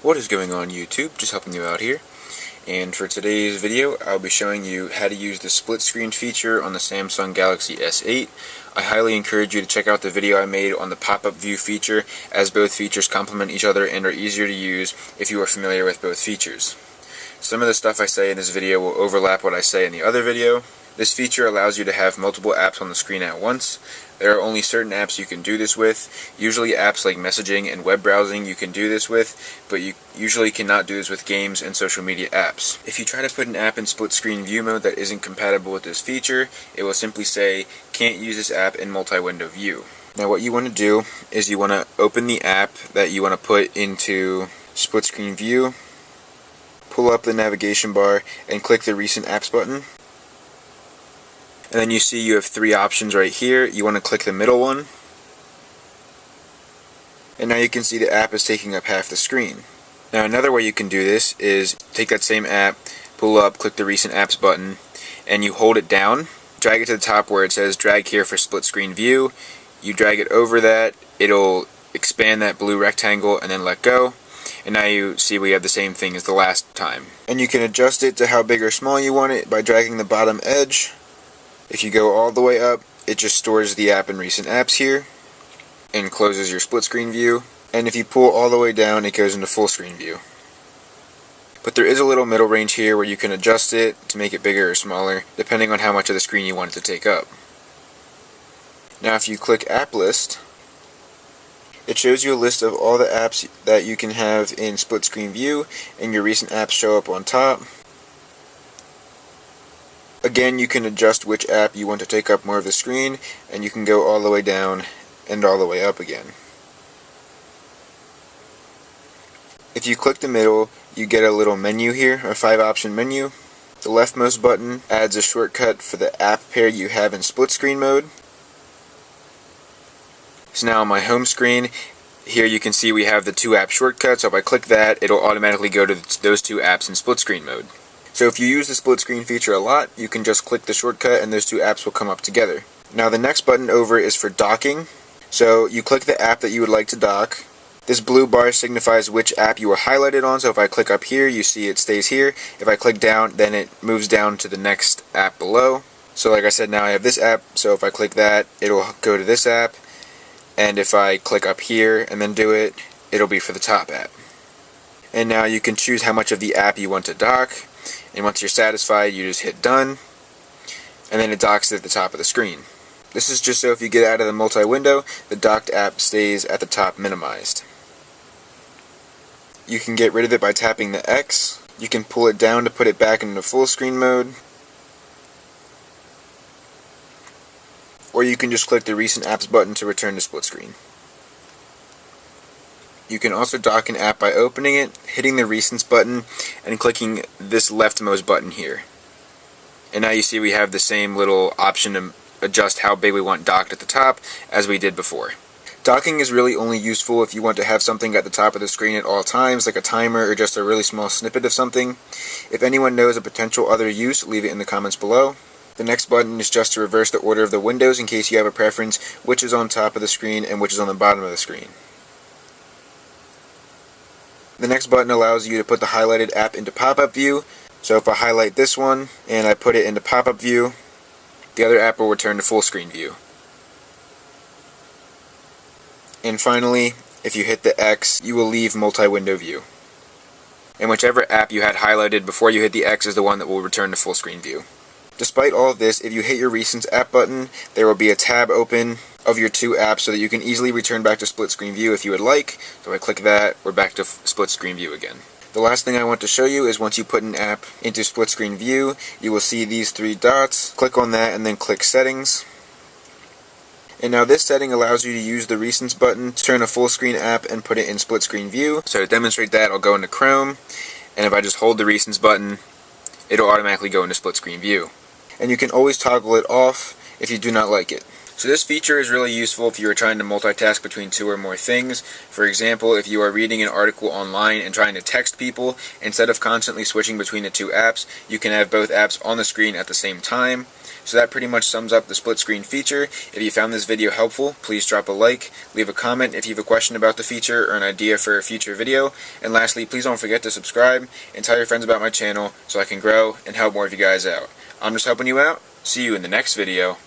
What is going on YouTube? Just helping you out here. And for today's video, I'll be showing you how to use the split screen feature on the Samsung Galaxy S8. I highly encourage you to check out the video I made on the pop-up view feature, as both features complement each other and are easier to use if you are familiar with both features. Some of the stuff I say in this video will overlap what I say in the other video. This feature allows you to have multiple apps on the screen at once. There are only certain apps you can do this with. Usually apps like messaging and web browsing you can do this with, but you usually cannot do this with games and social media apps. If you try to put an app in split screen view mode that isn't compatible with this feature, it will simply say, can't use this app in multi-window view. Now what you want to do is you want to open the app that you want to put into split screen view, pull up the navigation bar, and click the recent apps button. And then you see you have three options right here. You want to click the middle one. And now you can see the app is taking up half the screen. Now another way you can do this is take that same app, pull up, click the recent apps button, and you hold it down, drag it to the top where it says drag here for split screen view. You drag it over that, it'll expand that blue rectangle and then let go. And now you see we have the same thing as the last time. And you can adjust it to how big or small you want it by dragging the bottom edge. If you go all the way up, it just stores the app in recent apps here and closes your split screen view. And if you pull all the way down, it goes into full screen view. But there is a little middle range here where you can adjust it to make it bigger or smaller, depending on how much of the screen you want it to take up. Now if you click App List, it shows you a list of all the apps that you can have in split screen view, and your recent apps show up on top. Again, you can adjust which app you want to take up more of the screen, and you can go all the way down and all the way up again. If you click the middle, you get a little menu here, a 5-option menu. The leftmost button adds a shortcut for the app pair you have in split screen mode. So now on my home screen, here you can see we have the 2 app shortcuts. So if I click that, it'll automatically go to those 2 apps in split screen mode. So if you use the split screen feature a lot, you can just click the shortcut and those 2 apps will come up together. Now the next button over is for docking. So you click the app that you would like to dock. This blue bar signifies which app you are highlighted on. So if I click up here, you see it stays here. If I click down, then it moves down to the next app below. So like I said, now I have this app. So if I click that, it'll go to this app. And if I click up here and then do it, it'll be for the top app. And now you can choose how much of the app you want to dock. And once you're satisfied, you just hit done, and then it docks at the top of the screen. This is just so if you get out of the multi-window, the docked app stays at the top minimized. You can get rid of it by tapping the X. You can pull it down to put it back into full screen mode. Or you can just click the recent apps button to return to split screen. You can also dock an app by opening it, hitting the Recents button, and clicking this leftmost button here. And now you see we have the same little option to adjust how big we want docked at the top as we did before. Docking is really only useful if you want to have something at the top of the screen at all times, like a timer or just a really small snippet of something. If anyone knows a potential other use, leave it in the comments below. The next button is just to reverse the order of the windows in case you have a preference which is on top of the screen and which is on the bottom of the screen. The next button allows you to put the highlighted app into pop-up view. So if I highlight this one and I put it into pop-up view, the other app will return to full screen view. And finally, if you hit the X, you will leave multi-window view. And whichever app you had highlighted before you hit the X is the one that will return to full screen view. Despite all of this, if you hit your Recents app button, there will be a tab open of your 2 apps so that you can easily return back to split screen view if you would like. So if I click that, we're back to split screen view again. The last thing I want to show you is once you put an app into split screen view, you will see these 3 dots. Click on that and then click Settings. And now this setting allows you to use the Recents button to turn a full screen app and put it in split screen view. So to demonstrate that, I'll go into Chrome, and if I just hold the Recents button, it'll automatically go into split screen view. And you can always toggle it off if you do not like it. So this feature is really useful if you are trying to multitask between two or more things. For example, if you are reading an article online and trying to text people, instead of constantly switching between the two apps, you can have both apps on the screen at the same time. So that pretty much sums up the split screen feature. If you found this video helpful, please drop a like, leave a comment if you have a question about the feature or an idea for a future video, and lastly, please don't forget to subscribe and tell your friends about my channel so I can grow and help more of you guys out. I'm just helping you out. See you in the next video.